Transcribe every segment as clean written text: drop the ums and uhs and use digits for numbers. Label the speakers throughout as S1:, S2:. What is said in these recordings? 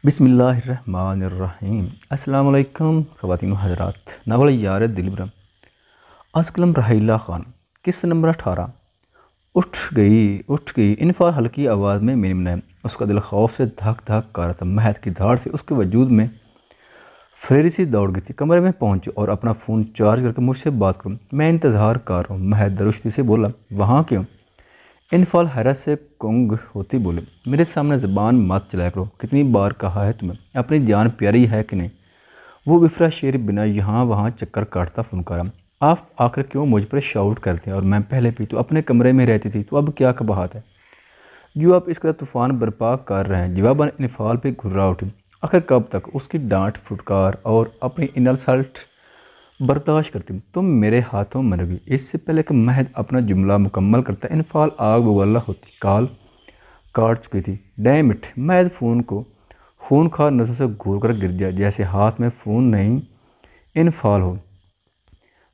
S1: बिस्मिल्लाहिर्रहमानिर्रहीम। अस्सलाम वालेकुम ख़वातीन व हज़रात। नावल यार दिलबरम असकलम रहीला ख़ान। किस्त नंबर 18। उठ गई इनफा हल्की आवाज़ में मिनमने। उसका दिल खौफ से धक धक कर रहा था। महद की धाड़ से उसके वजूद में फ्रेरी सी दौड़ गई थी। कमरे में पहुंची और अपना फ़ोन चार्ज करके मुझसे बात करूँ। मैं इंतज़ार कर रहा हूँ। महद दरुश्ती से बोला, वहाँ क्यों? इनफाल हैरत से कुंग होती बोले, मेरे सामने ज़बान मत चलाया करो। कितनी बार कहा है तुम्हें, अपनी जान प्यारी है कि नहीं? वो विफरा शेर बिना यहाँ वहाँ चक्कर काटता फुनकारा, आप आकर क्यों मुझ पर शाउट करते हैं? और मैं पहले भी तो अपने कमरे में रहती थी, तो अब क्या कबाहत है जो आप इसका तूफ़ान बर्पा कर रहे हैं? जवाबन इनफाल पे घुर्रा उठी। आखिर कब तक उसकी डांट फुटकार और अपनी इनसल्ट बर्दाश्त करती? तुम मेरे हाथों मरोगी। इससे पहले कि महद अपना जुमला मुकम्मल करता, इनफाल आग बगुला होती काल काट चुकी थी। Damn it! महद फ़ोन को खूनखार नज़रों से घूर कर गिर गया, जैसे हाथ में फ़ोन नहीं इनफाल हो।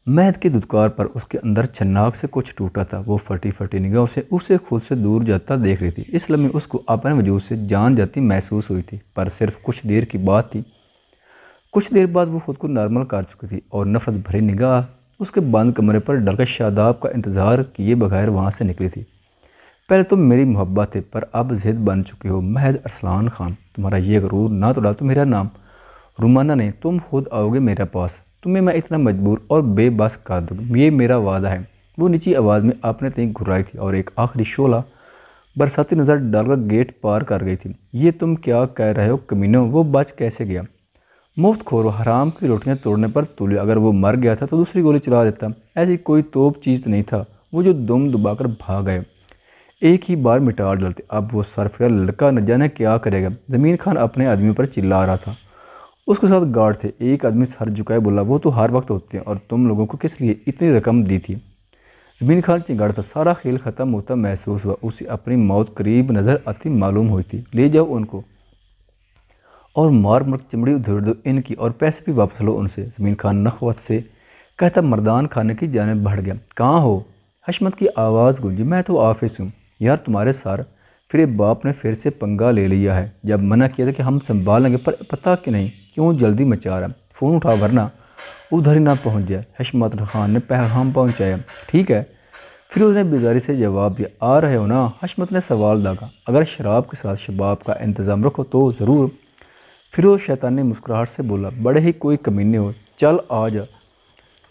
S1: महद की दुदकार पर उसके अंदर छन्नाक से कुछ टूटा था। वो फटी फटी निगाहों से उसे खुद से दूर जाता देख रही थी। इस लम्हे उसको अपने वजूद से जान जाती महसूस हुई थी, पर सिर्फ कुछ देर की बात थी। कुछ देर बाद वो खुद को नॉर्मल कर चुकी थी और नफरत भरी निगाह उसके बंद कमरे पर डलकर शादाब का इंतज़ार किए बगैर वहाँ से निकली थी। पहले तुम मेरी मोहब्बत थे, पर अब ज़िद बन चुके हो। महद अरसलान ख़ान, तुम्हारा ये गरूर ना तोड़ा तो मेरा नाम रुमाना नहीं। तुम खुद आओगे मेरे पास, तुम्हें मैं इतना मजबूर और बेबस कर दूँगी, ये मेरा वादा है। वो नीची आवाज़ में आपने तक घुराई थी और एक आखिरी शोला बरसाती नज़र डालकर गेट पार कर गई थी। ये तुम क्या कह रहे हो कमीनो? वो बच कैसे गया? मुफ्त खोरो, हराम की रोटियां तोड़ने पर तुले। अगर वो मर गया था तो दूसरी गोली चला देता। ऐसी कोई तोप चीज़ नहीं था वो जो दुम दबाकर भाग गए, एक ही बार मिटा डालते। अब वो सरफिरा लड़का न जाने क्या करेगा। ज़मीन खान अपने आदमी पर चिल्ला रहा था। उसके साथ गार्ड थे। एक आदमी सर झुकाए बोला, वो तो हर वक्त होते हैं, और तुम लोगों को किस लिए इतनी रकम दी थी? ज़मीन खान चिंगाड़ा था। सारा खेल ख़त्म होता महसूस हुआ। उसे अपनी मौत करीब नज़र आती मालूम हुई थी। ले जाओ उनको और मार मर चमड़ी उधेड़ दो इनकी, और पैसे भी वापस लो उनसे। ज़मीन खान नखवत से कहता मर्दान खाने की जानिब बढ़ गया। कहाँ हो? हशमत की आवाज़ गूंजी। मैं तो ऑफिस हूँ। यार तुम्हारे सर फिर बाप ने फिर से पंगा ले लिया है। जब मना किया था कि हम संभाल लेंगे, पर पता कि नहीं क्यों जल्दी मचा रहा। फ़ोन उठा वरना उधर ही ना पहुँच जाए। हशमत खान ने पैगाम पहुँचाया। ठीक है, फिर उसने बेजारी से जवाब दिया। आ रहे हो ना? हशमत ने सवाल दागा। अगर शराब के साथ शबाब का इंतज़ाम रखो तो ज़रूर। फिरोज़ शैतानी मुस्कुराहट से बोला, बड़े ही कोई कमीने हो, चल आ जा।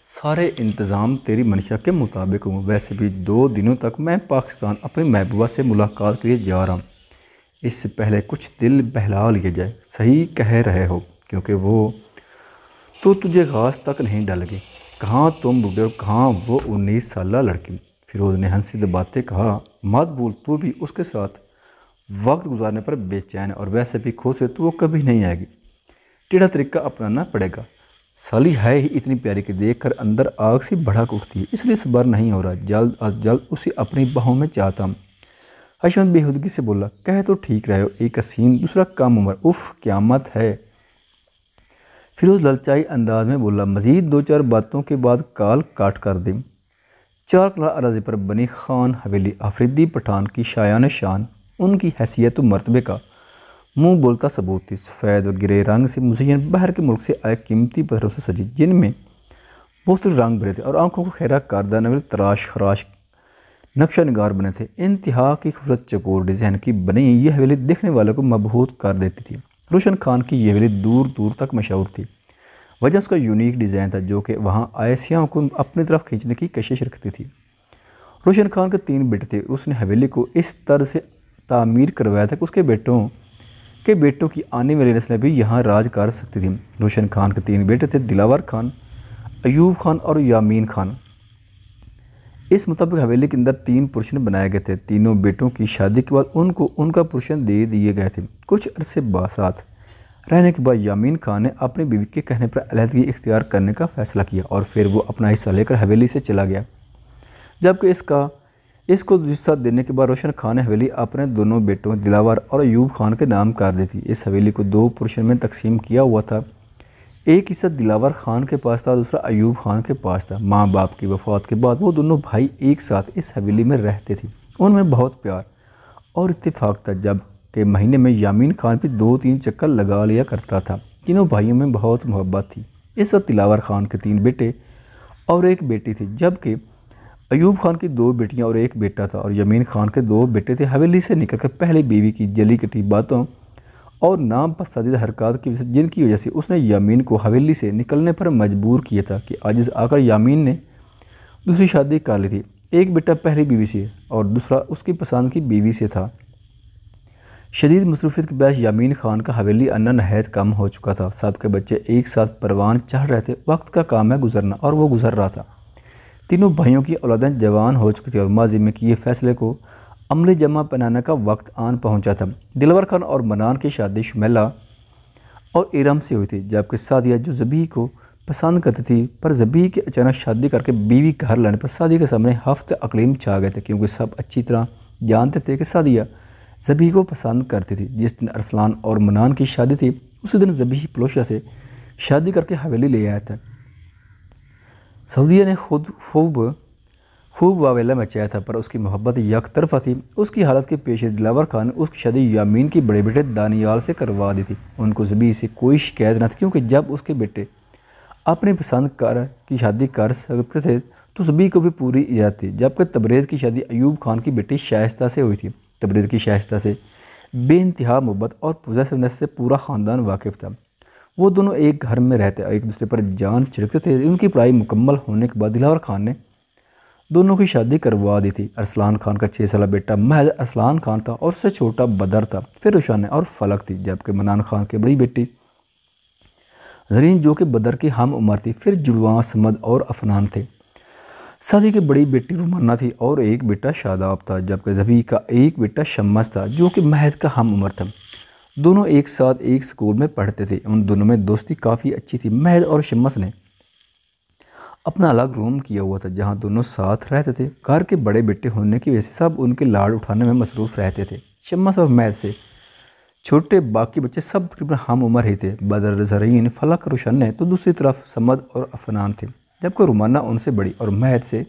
S1: सारे इंतज़ाम तेरी मंशा के मुताबिक हूँ। वैसे भी 2 दिनों तक मैं पाकिस्तान अपनी महबूबा से मुलाकात के लिए जा रहा हूँ। इससे पहले कुछ दिल बहला लिया जाए। सही कह रहे हो, क्योंकि वो तो तुझे घास तक नहीं डालेगी। कहाँ तुम बूढ़े और कहाँ वो 19 साला लड़की। फिरोज़ ने हंसी दबाते कहा, मत भूल तू भी उसके साथ वक्त गुजारने पर बेचैन है, और वैसे भी खुद से तो वो कभी नहीं आएगी। टेढ़ा तरीका अपनाना पड़ेगा। साली है ही इतनी प्यारी कि देखकर अंदर आग सी भड़क उठती है, इसलिए सब्र नहीं हो रहा। जल्द अज जल्द उसे अपनी बाहों में चाहता हूँ। हशमत बेहुदगी से बोला, कह तो ठीक रहे हो, एक हसीन दूसरा कम उम्र, उफ क़यामत है। फिरोज़ ललचाई अंदाज में बोला, मज़ीद 2-4 बातों के बाद काल काट कर दें। 4 कनाल अराज़ी पर बनी खान हवेली अफरीदी पठान की शायान शान, उनकी हैसियत व मरतबे का मुँह बोलता सबूत थी। सफ़ेद व ग्रे रंग से मुज़य्यन बाहर के मुल्क से आए कीमती पत्थरों से सजी, जिनमें मुख्तलिफ रंग भरे थे और आंखों को खैरा करदा नवल तराश खराश नक्शा निगार बने थे। इंतहा की खूबसूरत चकोर डिज़ाइन की बनी यह हवेली देखने वालों को मबहूत कर देती थी। रोशन खान की यह हवेली दूर दूर तक मशहूर थी। वजह उसका यूनिक डिज़ाइन था, जो कि वहाँ आए सियाहों को अपनी तरफ खींचने की कशिश रखती थी। रोशन खान के 3 बेटे थे। उसने हवेली को इस तरह से तामीर करवाया था कि उसके बेटों की आने वाली नस्लें भी यहाँ राज कर सकती थी। रोशन खान के 3 बेटे थे, दिलावर खान, अयूब खान और यामीन खान। इस मुताबिक हवेली के अंदर 3 पुरुषन बनाए गए थे। तीनों बेटों की शादी के बाद उनको उनका पुरुषन दे दिए गए थे। कुछ अरसे साथ रहने के बाद यामीन खान ने अपनी बीवी के कहने पर अलहदगी इख्तियार करने का फ़ैसला किया और फिर वो अपना हिस्सा लेकर हवेली से चला गया। जबकि इसको हिस्सा देने के बाद रोशन खान ने हवेली अपने दोनों बेटों दिलावर और अयूब खान के नाम कर दी थी। इस हवेली को 2 पुरुषों में तकसीम किया हुआ था। एक हिस्सा दिलावर खान के पास था, दूसरा अयूब खान के पास था। माँ बाप की वफ़ात के बाद वो दोनों भाई एक साथ इस हवेली में रहते थे। उनमें बहुत प्यार और इत्तेफाक था। जब के महीने में यामीन खान भी 2-3 चक्कर लगा लिया करता था। तीनों भाइयों में बहुत मोहब्बत थी। इस वक्त दिलावर खान के 3 बेटे और एक बेटी थी, जबकि अयूब खान की 2 बेटियां और एक बेटा था और यामीन खान के 2 बेटे थे। हवेली से निकलकर पहली बीवी की जली कटी बातों और नाम पसंदीदा हरकत की वजह से, जिनकी वजह से उसने यामीन को हवेली से निकलने पर मजबूर किया था, कि आजिज़ आकर यामीन ने दूसरी शादी कर ली थी। एक बेटा पहली बीवी से और दूसरा उसकी पसंद की बीवी से था। शदीद मसरूफियत के बाद यामीन खान का हवेली आना नहायत कम हो चुका था। सबके बच्चे एक साथ परवान चढ़ रहे थे। वक्त का काम है गुजरना, और वो गुजर रहा था। तीनों भाइयों की औलादें जवान हो चुकी थी और माजी में किए फैसले को अमली जमा पहनाने का वक्त आन पहुंचा था। दिलवर खान और मनान की शादी शुमेला और इरम से हुई थी, जबकि सादिया जो ज़बी को पसंद करती थी, पर ज़बी के अचानक शादी करके बीवी घर लाने पर सादिया के सामने हफ्ते अकलीम छा गए थे, क्योंकि सब अच्छी तरह जानते थे कि सादिया ज़बी को पसंद करती थी। जिस दिन अरसलान और मनान की शादी थी, उसी दिन ज़बी पलोशा से शादी करके हवेली ले आया था। सऊदिया ने खुद खूब वावेला मचाया था, पर उसकी मोहब्बत यक तरफा थी। उसकी हालत के पेश दिलावर खान ने उसकी शादी यामीन के बड़े बेटे दानियाल से करवा दी थी। उनको ज़बी से कोई शिकायत न थी, क्योंकि जब उसके बेटे अपनी पसंद की शादी कर सकते थे तो ज़बी को भी पूरी इजाज़त थी। जबकि तबरेज़ की शादी अयूब खान की बेटी शाइस्ता से हुई थी। तबरेज़ की शाइस्ता से बेइंतहा मोहब्बत और पोजेसिवनेस से पूरा ख़ानदान वाकिफ़ था। वो दोनों एक घर में रहते, एक दूसरे पर जान छिड़कते थे। उनकी पढ़ाई मुकम्मल होने के बाद दिलावर खान ने दोनों की शादी करवा दी थी। अरसलान खान का 6 साल बेटा महज अरसलान खान था और उससे छोटा बदर था, फिर रुशान और फलक थी। जबकि मनान खान की बड़ी बेटी जरीन, जो कि बदर की हम उम्र थी, फिर जुड़वा समद और अफनान थे। सादी की बड़ी बेटी रुमाना थी और एक बेटा शादाब था, जबकि ज़बी का एक बेटा शम्मस था, जो कि महद का हम उम्र था। दोनों एक साथ एक स्कूल में पढ़ते थे। उन दोनों में दोस्ती काफ़ी अच्छी थी। महद और शम्मस ने अपना अलग रूम किया हुआ था, जहां दोनों साथ रहते थे। घर के बड़े बेटे होने की वजह से सब उनके लाड़ उठाने में मसरूफ़ रहते थे। शम्मस और महद से छोटे बाकी बच्चे सब तकरीबन हम उम्र ही थे। बदर, ज़रीन, फलक, रोशन तो दूसरी तरफ समद और अफनान थे, जबकि रुमाना उनसे बड़ी और महद से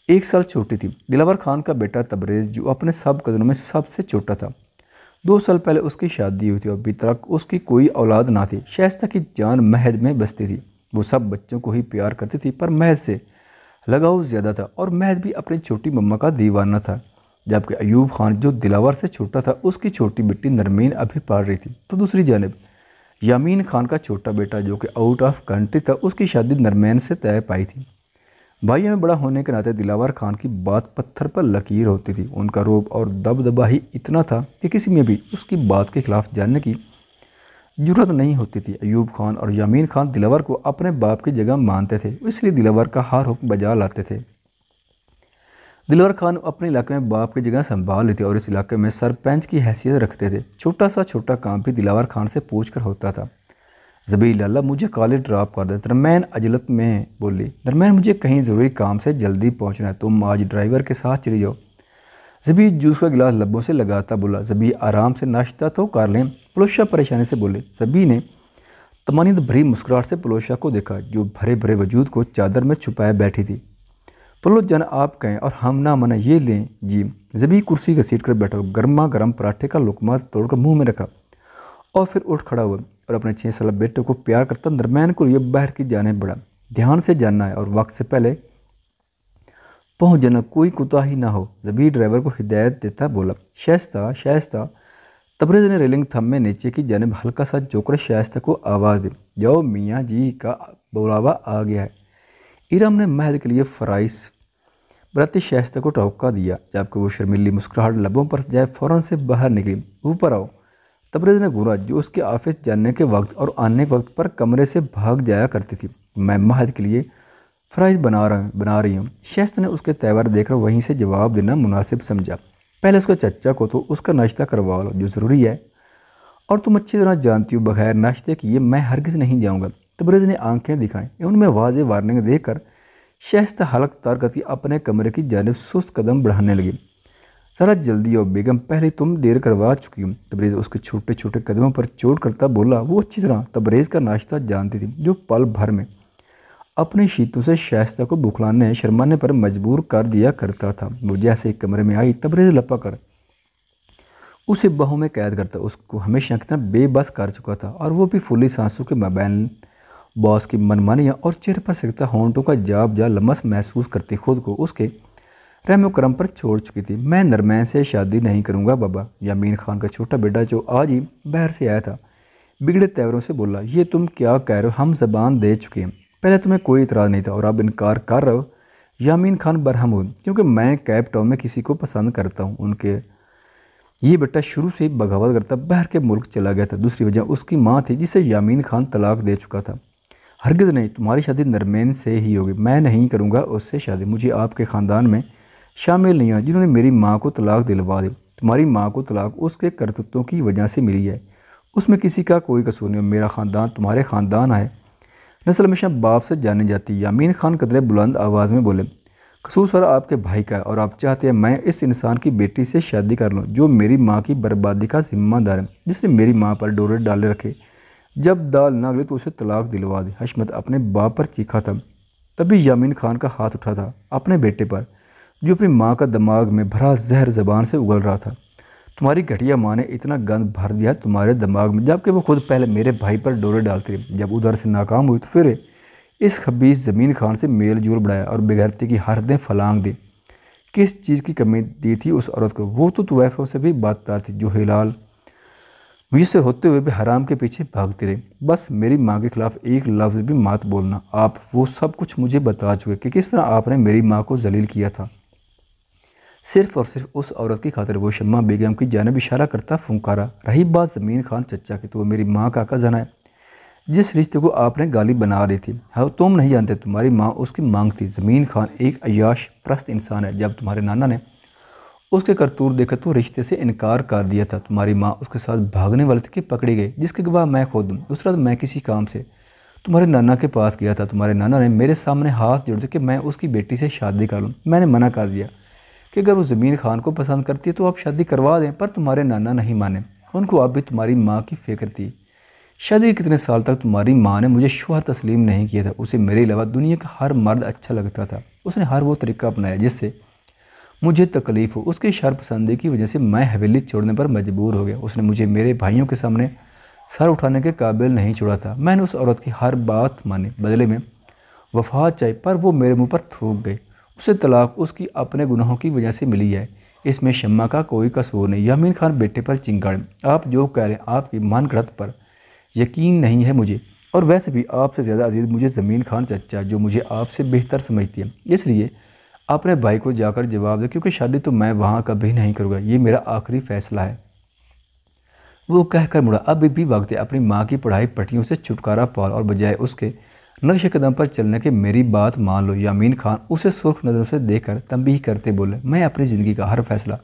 S1: 1 साल छोटी थी। दिलावर खान का बेटा तबरेज़, जो अपने सब कज़नों में सबसे छोटा था, 2 साल पहले उसकी शादी हुई थी और अभी तक उसकी कोई औलाद ना थी। शाइस्ता की जान महद में बसती थी। वो सब बच्चों को ही प्यार करती थी, पर महद से लगाव ज़्यादा था और महद भी अपनी छोटी मम्मा का दीवाना था। जबकि अयूब खान, जो दिलावर से छोटा था, उसकी छोटी बेटी नरमीन अभी पढ़ रही थी। तो दूसरी जानिब यामीन खान का छोटा बेटा, जो कि आउट ऑफ कंट्री था, उसकी शादी नरमैन से तय पाई थी। भाइयों में बड़ा होने के नाते दिलावर खान की बात पत्थर पर लकीर होती थी। उनका रोब और दबदबा ही इतना था कि किसी में भी उसकी बात के खिलाफ जानने की जरूरत नहीं होती थी। अयूब खान और यामीन खान दिलावर को अपने बाप की जगह मानते थे, इसलिए दिलावर का हर हुक्म बजा लाते थे। दिलावर खान अपने इलाके में बाप की जगह संभाल लेते और इस इलाके में सरपंच की हैसियत रखते थे। छोटा काम भी दिलावर खान से पूछ कर होता था। ज़बी, लाला मुझे कॉलेज ड्रॉप कर दे। नरमैन अजलत में बोली, नरमैन मुझे कहीं ज़रूरी काम से जल्दी पहुंचना है, तुम आज ड्राइवर के साथ चली जाओ। ज़बी जूस का गिलास लब्बों से लगाता बोला, ज़बी आराम से नाश्ता तो कर लें। पलोशा परेशानी से बोले। ज़बी ने तमानीत भरी मुस्कुराहट से पलोशा को देखा, जो भरे भरे वजूद को चादर में छुपाए बैठी थी। पलो जन आप कहें और हम ना मना, ये लें जी। ज़बी कुर्सी घसीट कर बैठा, गर्मा गर्म पराठे का लुकमा तोड़कर मुंह में रखा और फिर उठ खड़ा हुआ और अपने 6 साल बेटे को प्यार करता नरमैन को ये बाहर की जाने बढ़ा। ध्यान से जानना है और वक्त से पहले पहुंच जाना, कोई कोताही ना हो। ज़बी ड्राइवर को हिदायत देता बोला। शाइस्ता, शाइस्ता। तबरेज़ ने रेलिंग थम्मे नीचे की जानिब हल्का सा जोकर शाइस्ता को आवाज़ दी, जाओ मियाँ जी का बुलावा आ गया है। इरम ने महद के लिए फ़राइस बराती शाइस्ता को टोका दिया, जबकि वो शर्मीली मुस्कुराहट लबों पर जाए फ़ौरन से बाहर निकली। ऊपर आओ। तबरेज़ ने घूरा, जो उसके ऑफिस जाने के वक्त और आने के वक्त पर कमरे से भाग जाया करती थी। मैं महद के लिए फ़राइस बना रही हूँ। शाइस्ता ने उसके तेवर देखकर वहीं से जवाब देना मुनासिब समझा। पहले उसके चच्चा को तो उसका नाश्ता करवा लो, जो ज़रूरी है, और तुम अच्छी तरह जानती हो बगैर नाश्ते किए मैं हरगिज़ नहीं जाऊँगा। तबरेज़ ने आंखें दिखाई। उनमें वाज़े वार्निंग देकर शाइस्ता हलक तार करती अपने कमरे की जानिब सुस्त कदम बढ़ाने लगी। ज़रा जल्दी आओ बेगम, पहले तुम देर करवा चुकी हूँ। तबरेज़ उसके छोटे छोटे कदमों पर चोट करता बोला। वो अच्छी तरह तबरेज़ का नाश्ता जानती थी, जो पल भर में अपनी शीतों से शाइस्ता को बुखलाने शर्माने पर मजबूर कर दिया करता था। वो जैसे कमरे में आई, तबरेज़ लपक कर उसे बाहों में कैद करता, उसको हमेशा कितना बेबस कर चुका था। और वो भी फुली सांसों के माबैन बॉस की मनमानियाँ और चेहरे पर सिकता होंठों का जाब जा लमस महसूस करती खुद को उसके रहम करम पर छोड़ चुकी थी। मैं नरमैन से शादी नहीं करूँगा बाबा। यामीन खान का छोटा बेटा जो आज ही बाहर से आया था बिगड़े तेवरों से बोला, ये तुम क्या कह रहे हो, हम ज़बान दे चुके हैं। पहले तुम्हें कोई इतराज़ नहीं था और अब इनकार कर रहे हो। यामीन खान बरहम हुए, क्योंकि मैं कैप टाउन में किसी को पसंद करता हूँ। उनके ये बेटा शुरू से ही बगावत करता बाहर के मुल्क चला गया था। दूसरी वजह उसकी माँ थी जिसे यामीन खान तलाक दे चुका था। हरगिज़ नहीं, तुम्हारी शादी नरमैन से ही होगी। मैं नहीं करूँगा उससे शादी। मुझे आपके ख़ानदान में शामिल नहीं हुआ जिन्होंने मेरी माँ को तलाक दिलवा दी। तुम्हारी माँ को तलाक उसके करतूतों की वजह से मिली है, उसमें किसी का कोई कसूर नहीं। मेरा ख़ानदान तुम्हारे ख़ानदान है, नस्ल हमेशा बाप से जानी जाती है। यामीन खान कदरे बुलंद आवाज़ में बोले, कसूर सर आपके भाई का है और आप चाहते हैं मैं इस इंसान की बेटी से शादी कर लूँ जो मेरी माँ की बर्बादी का जिम्मेदार है, जिसने मेरी माँ पर डोरे डाले रखे। जब दाल ना गली तो उसे तलाक दिलवा दी। हशमत अपने बाप पर चीखा था। तभी यामीन खान का हाथ उठा था अपने बेटे पर जो अपनी माँ का दिमाग में भरा जहर ज़बान से उगल रहा था। तुम्हारी घटिया माँ ने इतना गंद भर दिया तुम्हारे दिमाग में, जबकि वो खुद पहले मेरे भाई पर डोरे डालती रही। जब उधर से नाकाम हुई तो फिर इस खबीस ज़मीन खान से मेल जोल बढ़ाया और बेगैरती की हरदें फलांग दी। किस चीज़ की कमी दी थी उस औरत को? वो तो तुवैफ़ों से भी बातदार थी जो हिलाल मुझसे होते हुए भी हराम के पीछे भागती रही। बस मेरी माँ के खिलाफ एक लफ्ज़ भी मत बोलना। आप वो सब कुछ मुझे बता चुके कि किस तरह आपने मेरी माँ को जलील किया था। सिर्फ़ और सिर्फ उस औरत की खातिर वो शम्मा बेगम की जानिब इशारा करता फुंकारा। रही बात ज़मीन खान चचा की, तो वो मेरी माँ का कज़न है जिस रिश्ते को आपने गाली बना दी थी। हाँ, तुम नहीं जानते, तुम्हारी माँ उसकी मांग थी। ज़मीन खान एक अय्याश प्रस्त इंसान है। जब तुम्हारे नाना ने उसके करतूत देखा तो रिश्ते से इनकार कर दिया था। तुम्हारी माँ उसके साथ भागने वाले थे कि पकड़ी गई, जिसके गवाह मैं खुद हूँ। उस रात मैं किसी काम से तुम्हारे नाना के पास गया था। तुम्हारे नाना ने मेरे सामने हाथ जोड़ दिए कि मैं उसकी बेटी से शादी कर लूँ। मैंने मना कर दिया कि अगर वो ज़मीन खान को पसंद करती है तो आप शादी करवा दें, पर तुम्हारे नाना नहीं माने। उनको अब भी तुम्हारी माँ की फ़िक्र थी। शादी के कितने साल तक तुम्हारी माँ ने मुझे शौहर तस्लीम नहीं किया था। उसे मेरे अलावा दुनिया का हर मर्द अच्छा लगता था। उसने हर वो तरीका अपनाया जिससे मुझे तकलीफ़ हो। उसकी शरपसंदी की वजह से मैं हवेली छोड़ने पर मजबूर हो गया। उसने मुझे मेरे भाइयों के सामने सर उठाने के काबिल नहीं छोड़ा था। मैंने उस औरत की हर बात मानी, बदले में वफा चाहिए, पर वो मेरे मुंह पर थूक गई। उसे तलाक उसकी अपने गुनाहों की वजह से मिली है, इसमें शम्मा का कोई कसूर नहीं। यामीन खान बेटे पर चिंगाड़े, आप जो कह रहे हैं आपकी मन गढ़त पर यकीन नहीं है मुझे, और वैसे भी आपसे ज़्यादा अजीज़ मुझे ज़मीन खान चचा जो मुझे आपसे बेहतर समझती है। इसलिए अपने भाई को जाकर जवाब दे, क्योंकि शादी तो मैं वहाँ कभी नहीं करूँगा, ये मेरा आखिरी फ़ैसला है। वो कहकर मुड़ा। अब भी वक्त है अपनी माँ की पढ़ाई पट्टियों से छुटकारा पाल और बजाय उसके नक्श कदम पर चलने के मेरी बात मान लो। यामीन खान उसे सुर्ख नज़रों से देखकर तंबीह करते बोले, मैं अपनी ज़िंदगी का हर फैसला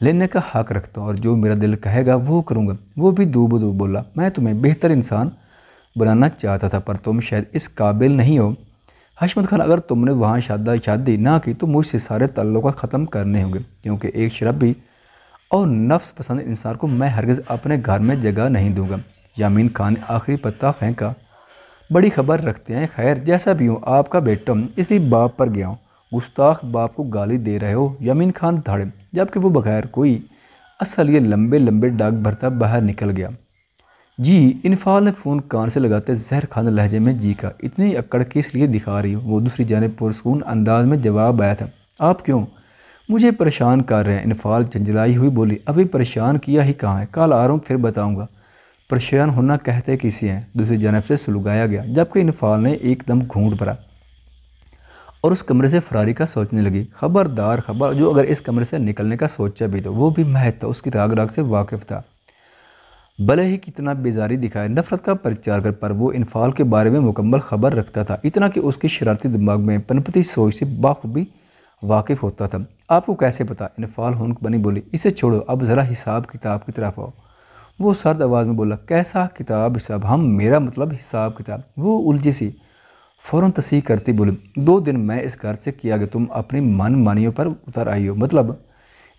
S1: लेने का हक रखता हूँ और जो मेरा दिल कहेगा वो करूँगा। वो भी दूबदू बोला, मैं तुम्हें बेहतर इंसान बनाना चाहता था पर तुम शायद इस काबिल नहीं हो। हशमत खान, अगर तुमने वहाँ शादी ना की तो मुझसे सारे ताल्लुकात ख़त्म करने होंगे, क्योंकि एक शराबी और नफ्स पसंद इंसान को मैं हरगिज़ अपने घर में जगह नहीं दूंगा। यामीन खान ने आखिरी पत्ता फेंका, बड़ी खबर रखते हैं। खैर जैसा भी हो, आपका बेटा इसलिए बाप पर गया हूँ। गुस्ताख बाप को गाली दे रहे हो? यामीन खान धाड़े, जबकि वो बगैर कोई असल ये लंबे लंबे डाक भरता बाहर निकल गया। जी, इनफाल ने फ़ोन कान से लगाते जहर खान लहजे में जी का, इतनी अक्कड़ किस लिए दिखा रही हो? वो दूसरी जानिब पुरसकून अंदाज में जवाब आया था, आप क्यों मुझे परेशान कर रहे हैं? इनफाल झंझलाई हुई बोली, अभी परेशान किया ही कहाँ है, कल आ रहा हूँ फिर बताऊँगा। परेशान होना कहते किसी हैं? दूसरी जानब से सुलगाया गया, जबकि इनफाल ने एकदम घूंट भरा और उस कमरे से फरारी का सोचने लगी। खबरदार, खबर जो अगर इस कमरे से निकलने का सोचा भी तो वो भी महज था उसकी राग राग से वाकिफ़ था। भले ही कितना बेजारी दिखाए, नफरत का प्रचार कर, पर वो इनफाल के बारे में मुकम्मल खबर रखता था, इतना कि उसकी शरारती दिमाग में पनपती सोच से बाखूबी वाकिफ़ होता था। आपको कैसे पता? इनफाल हुनक बनी बोली, इसे छोड़ो, अब ज़रा हिसाब किताब की तरफ आओ। वो सर्द आवाज़ में बोला, कैसा किताब हिसाब? हम मेरा मतलब हिसाब किताब। वो उलझी सी फ़ौरन तस्दीक़ करती बोली, 2 दिन मैं इस घर से किया कि तुम अपनी मन मानियों पर उतर आई हो। मतलब?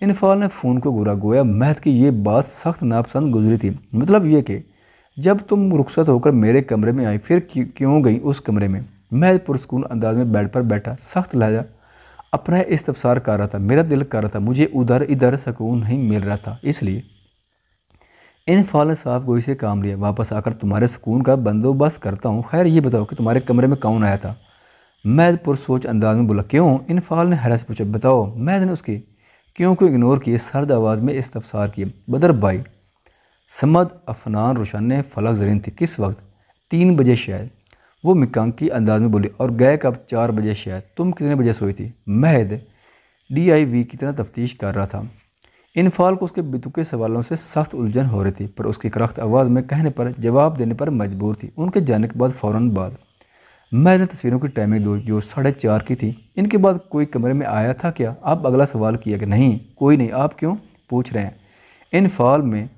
S1: इनफाल ने फ़ोन को घूरा, गोया महद की ये बात सख्त नापसंद गुजरी थी। मतलब ये कि जब तुम रुखसत होकर मेरे कमरे में आई फिर क्यों गई उस कमरे में? महद पुरस्कून अंदाज में बेड पर बैठा सख्त लहजा अपना इस्तफसार कर रहा था। मेरा दिल कर रहा था, मुझे उधर इधर सुकून नहीं मिल रहा था, इसलिए इनफाल ने साफ गोई से काम लिया। वापस आकर तुम्हारे सुकून का बंदोबस्त करता हूँ। खैर ये बताओ कि तुम्हारे कमरे में कौन आया था? मैद पुरसोच अंदाज में बोला। क्यों? इनफाल ने हैरत से पूछा। बताओ। मैद ने उसकी क्यों को इग्नोर किए सर्द आवाज़ में इस्तफसार किया। बदर भाई। समद अफनान रोशन ने फलक जरीन थी। किस वक्त? 3 बजे शायद। वो मिकांकी अंदाज में बोली। और गए कब? 4 बजे शायद। तुम कितने बजे सोई थी? महद DIV की तरह तफ्तीश कर रहा था। इनफाल को उसके बेतुके सवालों से सख्त उलझन हो रही थी, पर उसकी करख्त आवाज़ में कहने पर जवाब देने पर मजबूर थी। उनके जाने के बाद फ़ौरन बाद मैंने तस्वीरों की टाइमिंग दो जो 4:30 की थी। इनके बाद कोई कमरे में आया था क्या? आप अगला सवाल किया कि नहीं कोई नहीं। आप क्यों पूछ रहे हैं? इनफाल में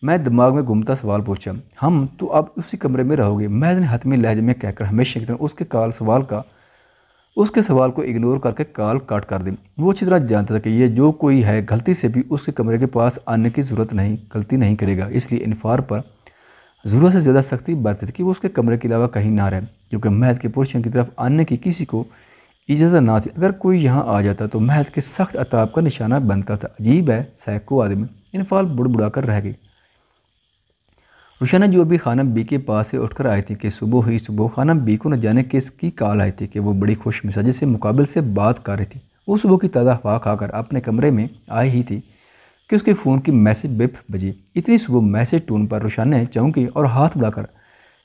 S1: मैं दिमाग में घूमता सवाल पूछा। हम तो आप उसी कमरे में रहोगे? मैंने ने हतमी लहजे में कहकर हमेशा की तरह उसके सवाल को इग्नोर करके कॉल काट कर दी। वो अच्छी तरह जानता था कि ये जो कोई है गलती से भी उसके कमरे के पास आने की गलती नहीं करेगा, इसलिए इनफार पर ज़रूरत से ज़्यादा सख्ती बरती थी कि वो उसके कमरे के अलावा कहीं ना रहे, क्योंकि महद के पुरुषों की तरफ आने की किसी को इजाज़त ना थी। अगर कोई यहाँ आ जाता तो महद के सख्त अताब का निशाना बनता था। अजीब है, सैको आदमी। इनफाल बुड़बुड़ा कर रह गई। रुशाना जो अभी खानम बी के पास से उठकर आई थी कि सुबह खानम बी को न जाने किसकी कॉल आई थी कि वो बड़ी खुश मिजाजी से मुकाबिल से बात कर रही थी। वो सुबह की ताज़ा हवा खाकर अपने कमरे में आई ही थी कि उसके फ़ोन की मैसेज बिप बजी। इतनी सुबह मैसेज टून पर रुशाना ने चौंकी और हाथ बढ़ाकर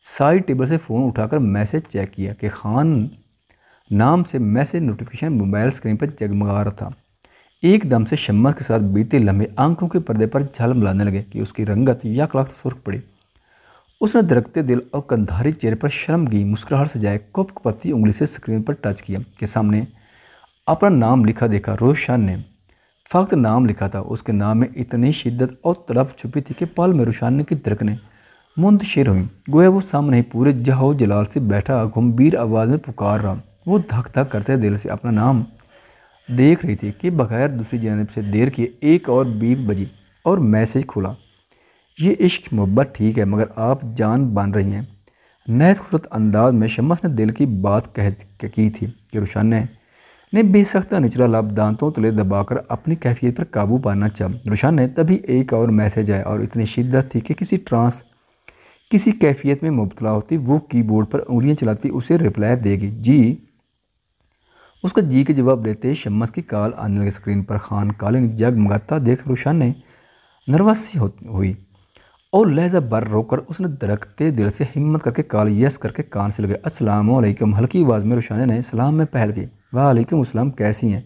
S1: साइड टेबल से फ़ोन उठाकर मैसेज चेक किया कि खान नाम से मैसेज नोटिफिकेशन मोबाइल स्क्रीन पर जगमगा रहा था। एकदम से शम्मा के साथ बीते लम्हे आंखों के पर्दे पर झलमलाने लगे कि उसकी रंगत यकलख्त सुर्ख पड़ी। उसने दरकते दिल और कंधारी चेहरे पर शर्मगी मुस्कुराहट से जाए कुपकपती उंगली से स्क्रीन पर टच किया कि सामने अपना नाम लिखा देखा। रोशन ने फ़क्त नाम लिखा था। उसके नाम में इतनी शिद्दत और तड़प छुपी थी कि पल में रोशन की धड़कनें मुंतशिर हुई। गोया वो सामने ही पूरे जहो जलाल से बैठा गंभीर आवाज़ में पुकार रहा। वो धक धक करते दिल से अपना नाम देख रही थी कि बगैर दूसरी जानिब से देर किए 1 और 20 बजी और मैसेज खुला। ये इश्क मोहब्बत ठीक है, मगर आप जान बन रही हैं। नहायत खूबसूरत अंदाज में शम्स ने दिल की बात की थी कि रुशाना ने बेसख्ता निचला लब दांतों तले दबाकर अपनी कैफियत पर काबू पाना चाहा। रुशाना ने तभी एक और मैसेज आया और इतनी शिद्दत थी कि किसी कैफियत में मुबतला होती वो कीबोर्ड पर उंगलियां चलाती उसे रिप्लाई देगी। जी। उसका जी के जवाब देते शम्स की कॉल आने लगी। स्क्रीन पर खान कॉलिंग जगमगाता देख रुशाना ने नर्वस सी हुई और लहजा बर रोकर उसने धड़कते दिल से हिम्मत करके कॉल यस करके कान से लगे। अस्सलाम वालेकुम। हल्की आवाज़ में रुशाना ने सलाम में पहल की। वालेकुम अस्सलाम, कैसी हैं?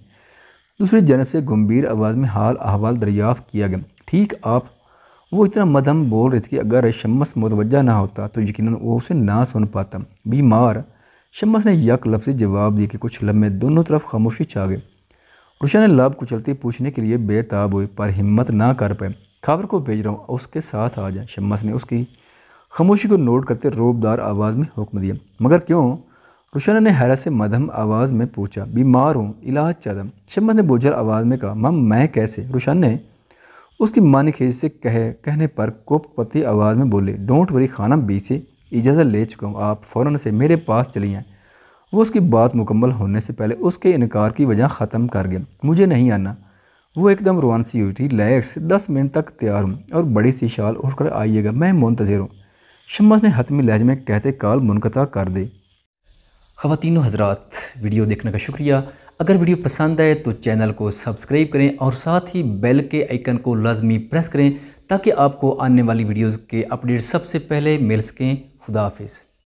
S1: दूसरी जानब से गंभीर आवाज़ में हाल अहवाल दरियाफ़्त किया गया। ठीक आप? वो इतना मदम बोल रही थी कि अगर शम्स मुतवज्जा ना होता तो यकीनन वो उसे ना सुन पाता। बीमार? शम्स ने यक लफ्ज़ जवाब दिया कि कुछ लम्हे दोनों तरफ खामोशी छा गई। रुशाना लब कुचलती पूछने के लिए बेताब हुई, पर हिम्मत ना कर पाए। खबर को भेज रहा हूँ, उसके साथ आ जाए। शम्स ने उसकी खामोशी को नोट करते रोबदार आवाज़ में हुक्म दिया। मगर क्यों? रुशाना ने हैरत से मध्यम आवाज़ में पूछा। बीमार हूँ, इलाज चाहता। शम्स ने बोझल आवाज़ में कहा। मम मैं कैसे? रुशाना ने उसकी मानी खींच से कहने पर कोपपती आवाज़ में बोले। डोंट वरी, खाना बी से इजाज़त ले चुका हूँ, आप फ़ौरन से मेरे पास चली आएँ। वो उसकी बात मुकम्मल होने से पहले उसके इनकार की वजह ख़त्म कर गया। मुझे नहीं आना। वो एकदम रोआन सी हुई थी। लैक्स 10 मिनट तक तैयार हूँ और बड़ी सी शाल उठकर आइएगा, मैं मुंतज़िर हूँ। शम्स ने हतमी लहजे में कहते कॉल मुनक़ता कर दी। ख़वातीनो हज़रात, वीडियो देखने का शुक्रिया। अगर वीडियो पसंद आए तो चैनल को सब्सक्राइब करें और साथ ही बेल के आइकन को लाजमी प्रेस करें ताकि आपको आने वाली वीडियोज़ के अपडेट सबसे पहले मिल सकें। खुदा हाफिज़।